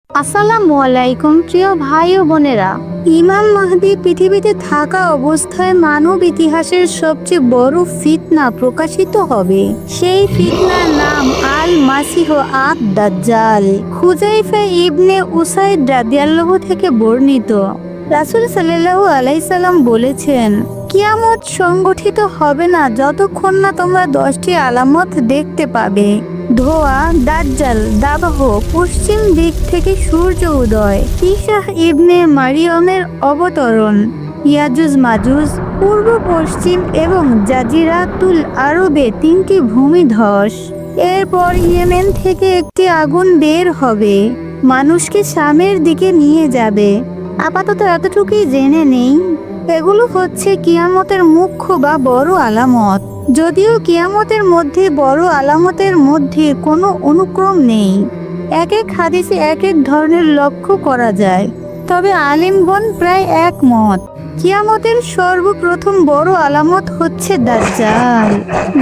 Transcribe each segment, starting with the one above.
আসসালামু আলাইকুম প্রিয় ভাই ও বোনেরা। ইমাম মাহদী পৃথিবীতে থাকা অবস্থায় মানব ইতিহাসের সবচেয়ে বড় ফিতনা প্রকাশিত হবে। সেই ফিতনার নাম আল মাসিহ আদ দাজ্জাল। হুযায়ফা ইবনে উসাইদ রাদিয়াল্লাহু থেকে বর্ণিত, রাসূল সাল্লাল্লাহু আলাইহি সাল্লাম বলেছেন, কিয়ামত সংগঠিত হবে না যতক্ষণ না তোমরা 10টি আলামত দেখতে পাবে। ধোয়া, দাজ্জাল, দাবাহ, পশ্চিম দিক থেকে সূর্য উদয়, ঈসা ইবনে মারিয়মের অবতরণ, ইয়াজুজ মাজুজ, পূর্ব পশ্চিম এবং জাজিরাতুল আরবে 3টি ভূমিধস। এরপর ইয়েমেন থেকে একটি আগুন বের হবে, মানুষকে শামের দিকে নিয়ে যাবে। আপাতত এতটুকুই জেনে নেই, এগুলো হচ্ছে কিয়ামতের মুখ্য বা বড় আলামত। যদিও কিয়ামতের মধ্যে বড় আলামতের মধ্যে কোনো অনুক্রম নেই, এক এক হাদিসে এক এক ধরনের লক্ষ্য করা যায়, তবে আলিমগণ প্রায় একমত। কিয়ামতের সর্বপ্রথম বড় আলামত হচ্ছে দাজ্জাল।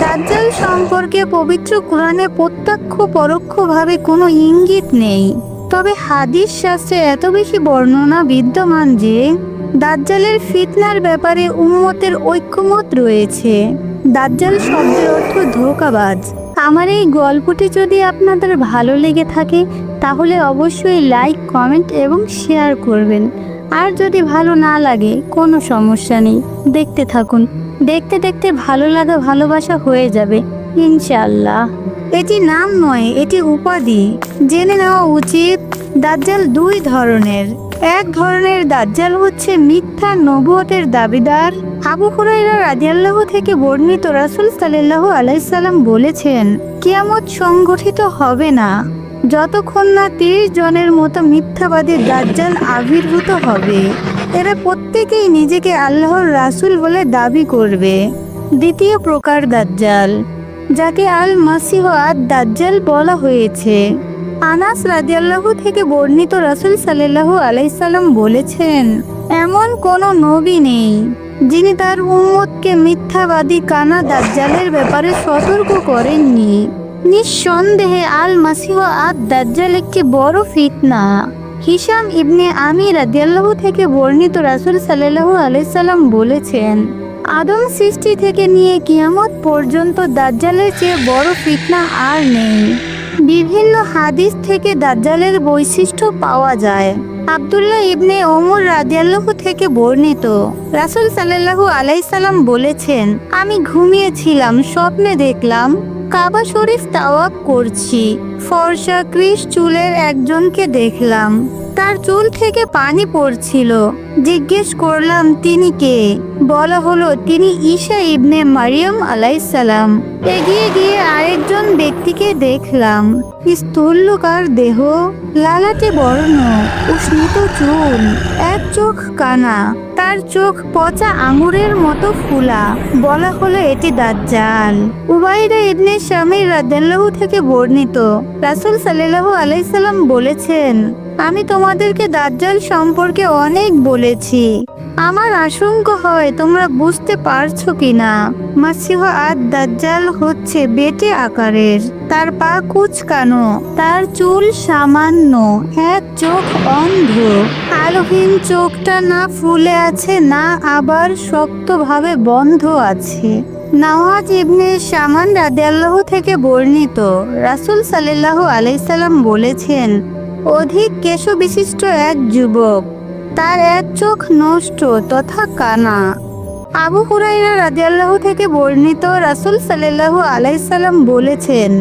দাজ্জাল সম্পর্কে পবিত্র কোরআনে প্রত্যক্ষ পরোক্ষভাবে কোনো ইঙ্গিত নেই, তবে হাদিস শাস্ত্রে এত বেশি বর্ণনা বিদ্যমান যে দাজ্জালের ফিতনার ব্যাপারে উম্মতের ঐক্যমত রয়েছে। দাজ্জাল শব্দের অর্থ ধোঁকাবাজ। আমার এই গল্পটি যদি আপনাদের ভালো লেগে থাকে তাহলে অবশ্যই লাইক, কমেন্ট এবং শেয়ার করবেন। আর যদি ভালো না লাগে কোনো সমস্যা নেই, দেখতে থাকুন। দেখতে দেখতে ভালো লাগা ভালোবাসা হয়ে যাবে ইনশাআল্লাহ। এটি নাম নয়, এটি উপাধি। জেনে নেওয়া উচিত দাজ্জাল 2 ধরনের। এক ধরনের দাজ্জাল হচ্ছে মিথ্যা নবুয়তের দাবিদার। আবু হুরায়রা রাদিয়াল্লাহু থেকে বর্ণিত, রাসূল সাল্লাল্লাহু আলাইহি সাল্লাম বলেছেন, কিয়ামত সংগঠিত হবে না যতক্ষণ না 30 জনের মতো মিথ্যাবাদী দাজ্জাল আবির্ভূত হবে। এরা প্রত্যেকেই নিজেকে আল্লাহর রাসূল বলে দাবি করবে। দ্বিতীয় প্রকার দাজ্জাল, যাকে আল মাসিহ আদ দাজ্জাল বলা হয়েছে। আনাস রাদিয়াল্লাহু থেকে বর্ণিত, রাসূল সাল্লাল্লাহু আলাইহি সাল্লাম বলেছেন, এমন কোনো নবী নেই যিনি তার উম্মতকে মিথ্যাবাদী কানা দাজ্জালের ব্যাপারে সতর্ক করেননি। নিঃসন্দেহে আল মাসিহ আদ দাজ্জাল একটি বড় ফিতনা। হিশাম ইবনে আমির রাদিয়াল্লাহু থেকে বর্ণিত, রাসূল সাল্লাল্লাহু আলাইহি সাল্লাম বলেছেন, আদম সৃষ্টি থেকে নিয়ে কিয়ামত পর্যন্ত দাজ্জালের চেয়ে বড় ফিতনা আর নেই। বিভিন্ন হাদিস থেকে দাজ্জালের বৈশিষ্ট্য পাওয়া যায়। আব্দুল্লাহ ইবনে ওমর রাদিয়াল্লাহু থেকে বর্ণিত, রাসূল সাল্লাল্লাহু আলাইহি সাল্লাম বলেছেন, আমি ঘুমিয়েছিলাম, স্বপ্নে দেখলাম কাবা শরীফ তাওয়াফ করছি। ফর্সা কৃশ চুলের একজনকে দেখলাম, তার চুল থেকে পানি পড়ছিল। জিজ্ঞেস করলাম, তিনি কে? বলা হলো, তিনি ঈসা ইবনে মারিয়ম আলাইহিস সালাম। এগিয়ে গিয়ে আরেকজন ব্যক্তিকে দেখলাম, স্থূলকার দেহ, লালাটে বর্ণ, উষ্ণিত চুল, এক চোখ কানা, তার চোখ পচা আঙুরের মতো ফুলা। বলা হলো, এটি দাজ্জাল। উবাইদা ইবনে শামির রাদিয়াল্লাহু থেকে বর্ণিত, রাসূল সাল্লাল্লাহু আলাইহি সাল্লাম বলেছেন, আমি তোমাদেরকে দাজ্জাল সম্পর্কে অনেক বলেছি। আমার আশঙ্কা হয় তোমরা বুঝতে পারছো কিনা। মাসিহ আদ দাজ্জাল হচ্ছে বেটে আকারের, তার পা কুঁচকানো, তার চুল সামান্য, এক চোখ অন্ধ, আলোহীন চোখটা না ফুলে আছে না আবার শক্তভাবে বন্ধ আছে। নওয়াজ ইবনে সামান রাদিয়াল্লাহু থেকে বর্ণিত, রাসূল সাল্লাল্লাহু আলাইহি সাল্লাম বলেছেন, অধিক কেশ বিশিষ্ট এক যুবক, তার এক চোখ নষ্ট তথা কানা। আবু হুরায়রা রাদিয়াল্লাহু থেকে বর্ণিত, রাসূল সাল্লাল্লাহু আলাইহি সাল্লাম বলেছেন,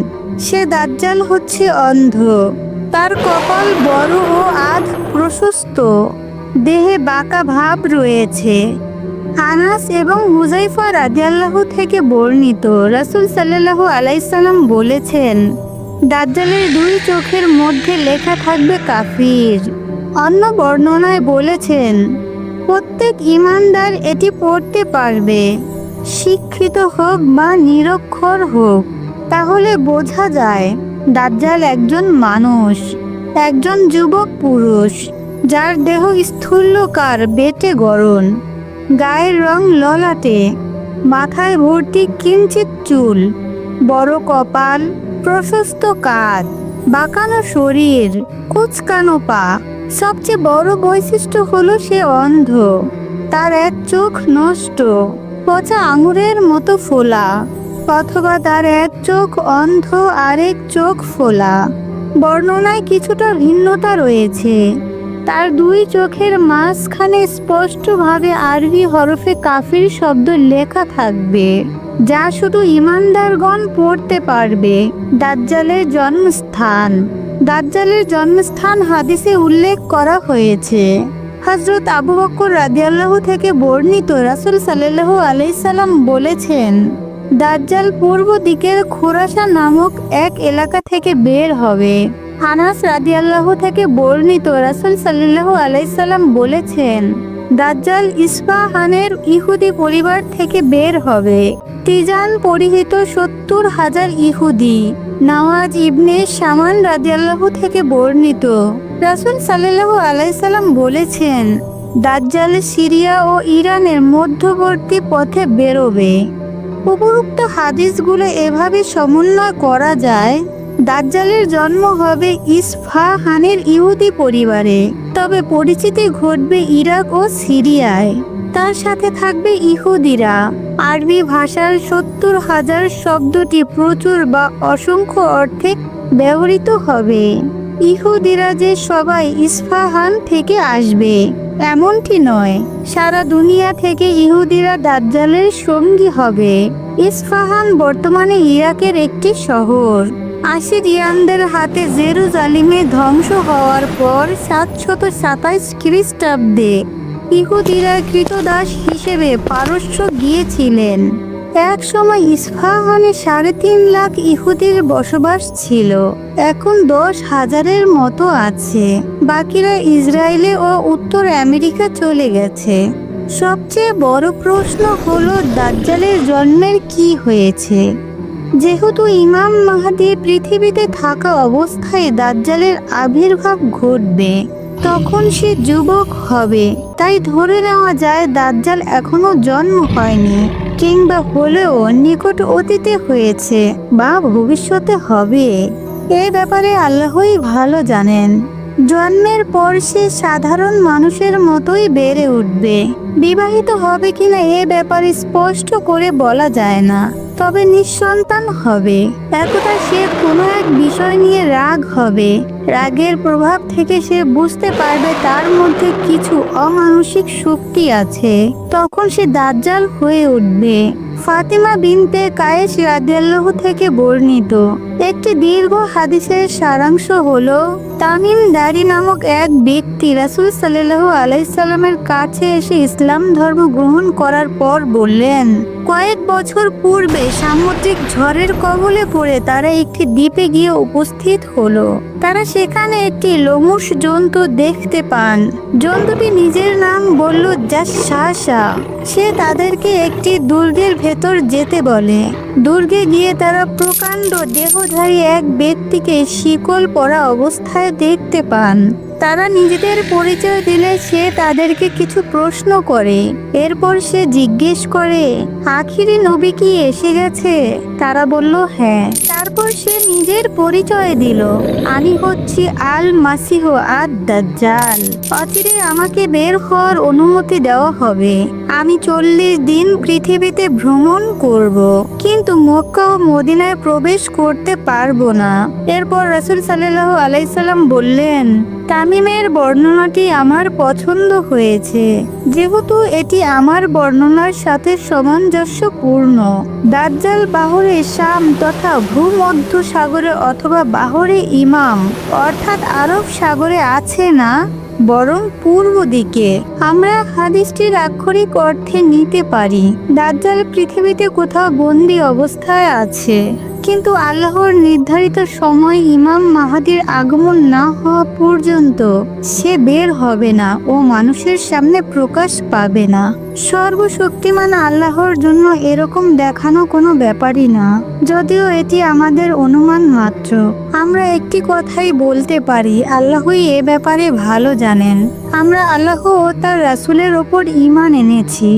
সে দাজ্জাল হচ্ছে অন্ধ, তার কপাল বড় ও আধ প্রশস্ত, দেহে বাঁকা ভাব রয়েছে। আনাস এবং হুযায়ফা রাদিয়াল্লাহু থেকে বর্ণিত, রাসূল সাল্লাল্লাহু আলাইহি সাল্লাম বলেছেন, দাজ্জালের 2 চোখের মধ্যে লেখা থাকবে কাফির। অন্য বর্ণনায় বলেছেন, প্রত্যেক ঈমানদার এটি পড়তে পারবে, শিক্ষিত হোক বা নিরক্ষর হোক। তাহলে বোঝা যায় দাজ্জাল একজন মানুষ, একজন যুবক পুরুষ, যার দেহ স্থূলকার, বেটে গড়ন, গায়ের রং ললাটে, মাথায় ভর্তি কিঞ্চিত চুল, বড় কপাল, প্রশস্ত কাঁধ, বাঁকানো শরীর, কুচকানো পা। সবচেয়ে বড় বৈশিষ্ট্য হলো সে অন্ধ। তার এক চোখ নষ্ট, পচা আঙুরের মতো ফোলা, অথবা তার এক চোখ অন্ধ আরেক চোখ ফোলা। বর্ণনায় কিছুটা ভিন্নতা রয়েছে। তার দুই চোখের মাঝখানে স্পষ্টভাবে আরবি হরফে কাফির শব্দ লেখা থাকবে, যা শুধু ঈমানদারগণ পড়তে পারবে। দাজ্জালের জন্মস্থান। দাজ্জালের জন্মস্থান হাদিসে উল্লেখ করা হয়েছে। হযরত আবু বকর রাদিয়াল্লাহু থেকে বর্ণিত, রাসূল সাল্লাল্লাহু আলাইহি সাল্লাম বলেছেন, দাজ্জাল পূর্ব দিকের খুরাসা নামক এক এলাকা থেকে বের হবে। আনাস রাদিয়াল্লাহু থেকে বর্ণিত, রাসূল সাল্লাল্লাহু আলাইহি সাল্লাম বলেছেন, দাজ্জাল ইসফাহানের ইহুদি পরিবার থেকে বের হবে। তিজান পরিহিত 70,000 ইহুদি। নওয়াজ ইবনে শামান রাদিয়াল্লাহু থেকে বর্ণিত, রাসূল সাল্লাল্লাহু আলাইহি সাল্লাম বলেছেন, দাজ্জাল সিরিয়া ও ইরানের মধ্যবর্তী পথে বেরোবে। উপরোক্ত হাদিসগুলো এভাবে সমন্বয় করা যায়, দাজ্জালের জন্ম হবে ইসফাহানের ইহুদি পরিবারে, তবে পরিচিতি ঘটবে ইরাক ও সিরিয়ায়। তার সাথে থাকবে ইহুদিরা। আরবি ভাষার 70,000 শব্দটি প্রচুর বা অসংখ্য অর্থে ব্যবহৃত হবে। ইহুদিরা যে সবাই ইসফাহান থেকে আসবে এমনটি নয়, সারা দুনিয়া থেকে ইহুদিরা দাজ্জালের সঙ্গী হবে। ইসফাহান বর্তমানে ইরাকের একটি শহর। আশিরিয়ানদের হাতে জেরুজালেমে ধ্বংস হওয়ার পর 727 খ্রিস্টাব্দে ইহুদিরা কৃতদাস হিসেবে পারস্য গিয়েছিলেন। এক সময় ইসফাহানে 3.5 লাখ ইহুদির বসবাস ছিল। এখন 10,000-এর মতো আছে। বাকিরা ইসরায়েলে ও উত্তর আমেরিকা চলে গেছে। সবচেয়ে বড় প্রশ্ন হলো, দাজ্জালের জন্মের কি হয়েছে? যেহেতু ইমাম মাহদী পৃথিবীতে থাকা অবস্থায় দাজ্জালের আবির্ভাব ঘটবে, তখন সে যুবক হবে। তাই ধরে নেওয়া যায় দাজ্জাল এখনো জন্ম হয়নি, কিংবা হলেও নিকট অতীতে হয়েছে বা ভবিষ্যতে হবে। এ ব্যাপারে আল্লাহই ভালো জানেন। জন্মের পর সে সাধারণ মানুষের মতোই বেড়ে উঠবে। বিবাহিত হবে কিনা এ ব্যাপারে স্পষ্ট করে বলা যায় না, তবে নিঃসন্তান হবে। একদা সে কোনো এক বিষয় নিয়ে রাগ হবে। রাগের প্রভাব থেকে সে বুঝতে পারবে তার মধ্যে কিছু অমানসিক শক্তি আছে। তখন সে দাজ্জাল হয়ে উঠবে। ফাতিমা বিনতে কায়েস রাদিয়াল্লাহু থেকে বর্ণিত একটি দীর্ঘ হাদিসের সারাংশ হলো, তামিম দারি নামক এক ব্যক্তি রাসূল সাল্লাল্লাহু আলাইহি সাল্লামের কাছে এসে ইসলাম ধর্ম গ্রহণ করার পর বললেন, কয়েক বছর পূর্বে সামুদ্রিক ঝড়ের কবলে পড়ে তারা একটি দ্বীপে গিয়ে উপস্থিত হলো। তারা সেখানে একটি লোমশ জন্তু দেখতে পান। জন্তুটি নিজের নাম বলল জাসসাসা। সে তাদেরকে একটি দুর্গের ভেতর যেতে বলে। দুর্গে গিয়ে তারা প্রকাণ্ড দেহধারী এক ব্যক্তিকে শিকল পরা অবস্থায় দেখতে পান। তারা নিজেদের পরিচয় দিলে সে তাদেরকে কিছু প্রশ্ন করে। এরপর সে জিজ্ঞেস করে, আখিরি নবী কি এসে গেছে? তারা বলল হ্যাঁ। তারপর সে নিজের পরিচয় দিল, আমি হচ্ছি আল মাসিহ আদ দাজ্জাল। অচিরে আমাকে বের হওয়ার অনুমতি দেওয়া হবে। আমি 40 দিন পৃথিবীতে ভ্রমণ করব, কিন্তু মক্কা ও মদিনায় প্রবেশ করতে পারবো না। এরপর রাসূল সাল্লাল্লাহু আলাইহি সাল্লাম বললেন, তামিমের বর্ণনাটি আমার পছন্দ হয়েছে, যেহেতু এটি আমার বর্ণনার সাথে সামঞ্জস্যপূর্ণ। দাজ্জাল বাহরে শাম তথা ভূমধ্য সাগরে অথবা বাহরে ইমাম অর্থাৎ আরব সাগরে আছে না, বরং পূর্ব দিকে। আমরা হাদিসটির আক্ষরিক অর্থে নিতে পারি, দাজ্জাল পৃথিবীতে কোথাও বন্দী অবস্থায় আছে, কিন্তু আল্লাহর নির্ধারিত সময় ইমাম মাহদীর আগমন না হওয়া পর্যন্ত সে বের হবে না ও মানুষের সামনে প্রকাশ পাবে না। সর্বশক্তিমান আল্লাহর জন্য এরকম দেখানো কোনো ব্যাপারই না, যদিও এটি আমাদের অনুমান মাত্র। আমরা একটি কথাই বলতে পারি, আল্লাহই এ ব্যাপারে ভালো জানেন। আমরা আল্লাহ ও তার রাসূলের ওপর ঈমান এনেছি।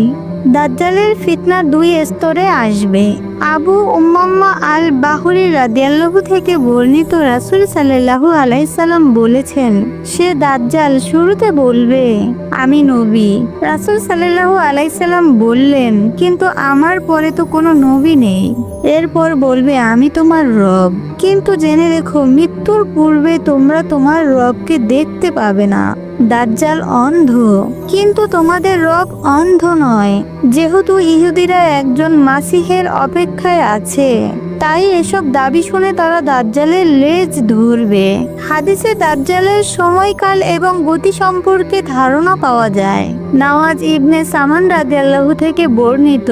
দাজ্জালের ফিতনা দুই স্তরে আসবে। আবু উম্মামা আল বাহরি রাদিয়াল্লাহু থেকে বর্ণিত, রাসূল সাল্লাল্লাহু আলাইহি সাল্লাম বলেছেন, সে দাজ্জাল শুরুতে বলবে, আমি নবী। রাসূল সাল্লাল্লাহু আলাইহি সাল্লাম বললেন, কিন্তু আমার পরে তো কোনো নবী নেই। এরপর বলবে, আমি তোমার রব। কিন্তু জেনে রেখো, মৃত্যুর পূর্বে তোমরা তোমার রবকে দেখতে পাবে না। দাজ্জাল অন্ধ, কিন্তু তোমাদের রব অন্ধ নয়। যেহেতু ইহুদিরা একজন মাসিহের অপেক্ষায় আছে, তাই এসব দাবি শুনে তারা দাজ্জালের লেজ ধরবে। হাদিসে দাজ্জালের সময়কাল এবং গতি সম্পর্কে ধারণা পাওয়া যায়। নওয়াজ ইবনে সামান রাদিয়াল্লাহু থেকে বর্ণিত,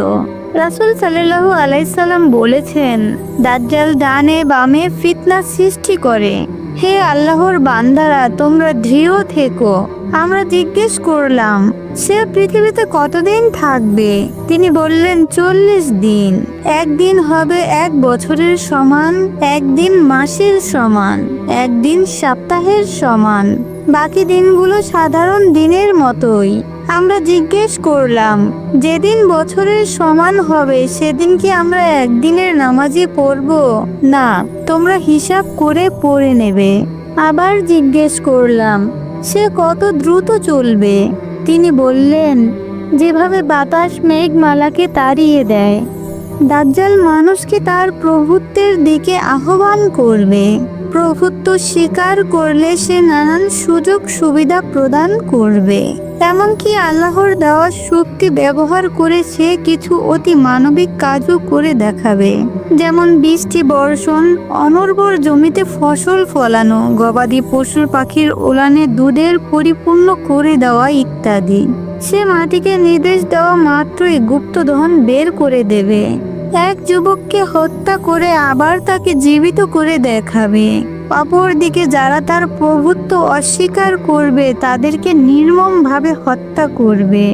রাসূল সাল্লাল্লাহু আলাইহি সাল্লাম বলেছেন, দাজ্জাল ডানে বামে ফিতনা সৃষ্টি করে। হে আল্লাহর বান্দারা, তোমরা দৃঢ় থেকো। আমরা জিজ্ঞেস করলাম, সে পৃথিবীতে কতদিন থাকবে? তিনি বললেন, 40 দিন। একদিন হবে 1 বছরের সমান, একদিন মাসের সমান, একদিন সপ্তাহের সমান, বাকি দিনগুলো সাধারণ দিনের মতোই। আমরা জিজ্ঞেস করলাম, যেদিন বছরের সমান হবে সেদিন কি আমরা একদিনের নামাজই পড়ব? না, তোমরা হিসাব করে পড়ে নেবে। আবার জিজ্ঞেস করলাম, সে কত দ্রুত চলবে? তিনি বললেন, যেভাবে বাতাস মেঘমালাকে তাড়িয়ে দেয়। দাজ্জাল মানুষকে তার প্রভুত্বের দিকে আহ্বান করবে। প্রভুত্ব স্বীকার করলে সে নানান সুযোগ সুবিধা প্রদান করবে। এমনকি আল্লাহর দেওয়া শক্তি ব্যবহার করে সে কিছু অতি মানবিক কাজও করে দেখাবে, যেমন বৃষ্টি বর্ষণ, অনর্বর জমিতে ফসল ফলানো, গবাদি পশু পাখির ওলানে দুধের পরিপূর্ণ করে দেওয়া ইত্যাদি। সে মাটিকে নির্দেশ দেওয়া মাত্রই গুপ্তধন বের করে দেবে। এক যুবককে হত্যা করে আবার তাকে জীবিত করে দেখাবে। অপরদিকে যারা তার প্রভুত্ব অস্বীকার করবে তাদেরকে নির্মমভাবে হত্যা করবে।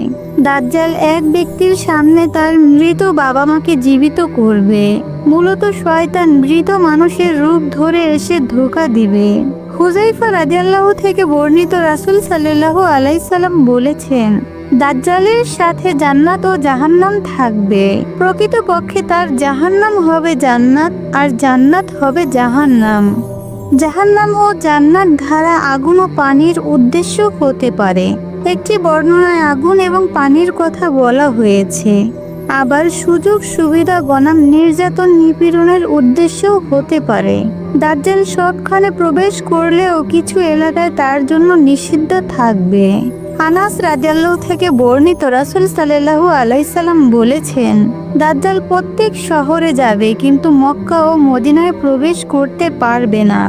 দাজ্জাল এক ব্যক্তির সামনে তার মৃত বাবা মাকে জীবিত করবে। মূলত শয়তান মৃত মানুষের রূপ ধরে এসে ধোঁকা দিবে। হুযায়ফা রাদিয়াল্লাহু থেকে বর্ণিত, রাসূল সাল্লাল্লাহু আলাইহি সাল্লাম বলেছেন, দাজ্জালের সাথে জান্নাত ও জাহান্নাম থাকবে। প্রকৃতপক্ষে তার জাহান্নাম হবে জান্নাত আর জান্নাত হবে জাহান্নাম। জাহান্নাম ও জান্নাত ধারা আগুন ও পানির উদ্দেশ্য হতে পারে। একটি বর্ণনায় আগুন এবং পানির কথা বলা হয়েছে। আবার সুযোগ সুবিধা বনাম নির্যাতন নিপীড়নের উদ্দেশ্যও হতে পারে। দাজ্জাল সবখানে প্রবেশ করলেও কিছু এলাকায় তার জন্য নিষিদ্ধ থাকবে। আনাস রাদিয়াল্লাহু থেকে বর্ণিত, রাসূল সাল্লাল্লাহু আলাইহি সাল্লাম বলেছেন, দাজ্জাল প্রত্যেক শহরে যাবে কিন্তু মক্কা ও মদিনায় প্রবেশ করতে পারবে না।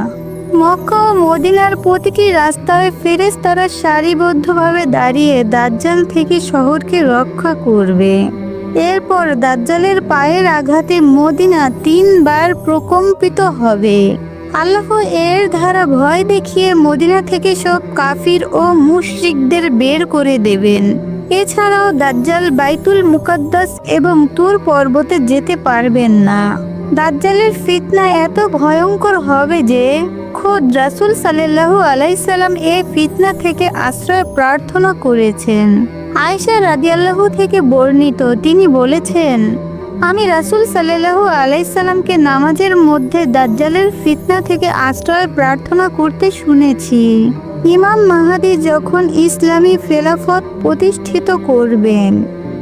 মক্কা ও মদিনার প্রতিটি রাস্তায় ফেরেশতারা সারিবদ্ধভাবে দাঁড়িয়ে দাজ্জাল থেকে শহরকে রক্ষা করবে। এরপর দাজ্জালের পায়ের আঘাতে মদিনা 3 বার প্রকম্পিত হবে। আল্লাহ এর দ্বারা ভয় দেখিয়ে মদিনা থেকে সব কাফির ও মুশরিকদের বের করে দেবেন। এছাড়াও দাজ্জাল বাইতুল মুকাদ্দাস এবং তুর পর্বতে যেতে পারবেন না। দাজ্জালের ফিতনা এত ভয়ঙ্কর হবে যে খোদ রাসূল সাল্লাল্লাহু আলাইহি সাল্লাম এই ফিতনা থেকে আশ্রয় প্রার্থনা করেছেন। আয়েশা রাদিয়াল্লাহু থেকে বর্ণিত, তিনি বলেছেন, আমি রাসূল সাল্লাল্লাহু আলাইহি সাল্লামকে নামাজের মধ্যে দাজ্জালের ফিতনা থেকে আশ্রয় প্রার্থনা করতে শুনেছি। ইমাম মাহদী যখন ইসলামী খেলাফত প্রতিষ্ঠিত করবেন,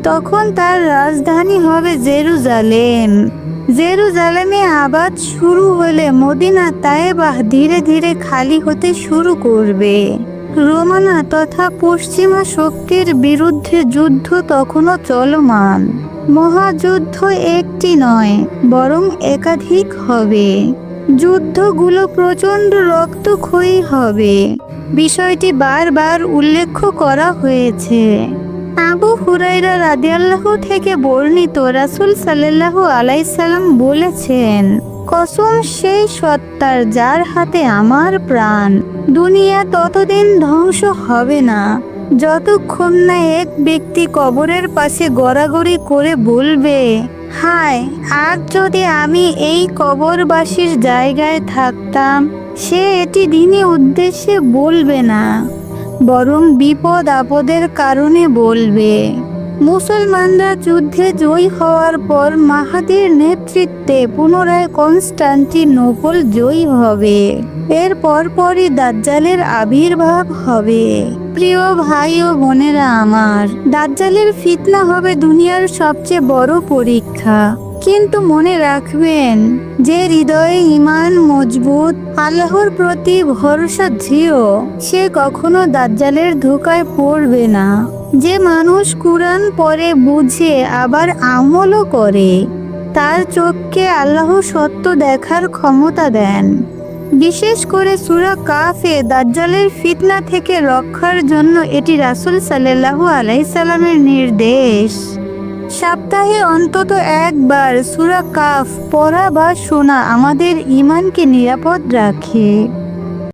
তখন তার রাজধানী হবে জেরুজালেম। জেরুজালেমে আবাদ শুরু হলে মদিনা তায়েবাহ ধীরে ধীরে খালি হতে শুরু করবে। রোমানা তথা পশ্চিমা শক্তির বিরুদ্ধে যুদ্ধ তখনও চলমান। মহাযুদ্ধ একটি নয়, বরং একাধিক হবে। যুদ্ধগুলো প্রচণ্ড রক্তক্ষয়ী হবে। বিষয়টি বারবার উল্লেখ করা হয়েছে। আবু হুরায়রা রাদিয়াল্লাহু থেকে বর্ণিত, রাসূল সাল্লাল্লাহু আলাইহি সাল্লাম বলেছেন, কসম সেই সত্তার যার হাতে আমার প্রাণ, দুনিয়া ততদিন ধ্বংস হবে না যতক্ষণ না এক ব্যক্তি কবরের পাশে গড়াগড়ি করে বলবে, হায় আর যদি আমি এই কবরবাসীর জায়গায় থাকতাম। সে এটি দিনই উদ্দেশ্যে বলবে না, বরং বিপদ আপদের কারণে বলবে। মুসলমানরা যুদ্ধে জয়ী হওয়ার পর মাহাদির নেতৃত্বে পুনরায় কনস্টান্টিনোপল জয়ী হবে। এর পরপরই দাজ্জালের আবির্ভাব হবে। প্রিয় ভাই ও বোনেরা আমার, দাজ্জালের ফিতনা হবে দুনিয়ার সবচেয়ে বড় পরীক্ষা। কিন্তু মনে রাখবেন, যে হৃদয়ে ঈমান মজবুত, আল্লাহর প্রতি ভরসা দৃঢ়, সে কখনো দাজ্জালের ধোঁকায় পড়বে না। যে মানুষ কুরআন পড়ে বুঝে আবার আমলও করে, তার চোখকে আল্লাহ সত্য দেখার ক্ষমতা দেন। বিশেষ করে সূরা কাফে দাজ্জালের ফিতনা থেকে রক্ষার জন্য এটি রাসূল সাল্লাল্লাহু আলাইহি সাল্লামের নির্দেশ। সপ্তাহে অন্তত একবার সূরা কাফ পড়া বা শোনা আমাদের ঈমানকে নিরাপদ রাখে।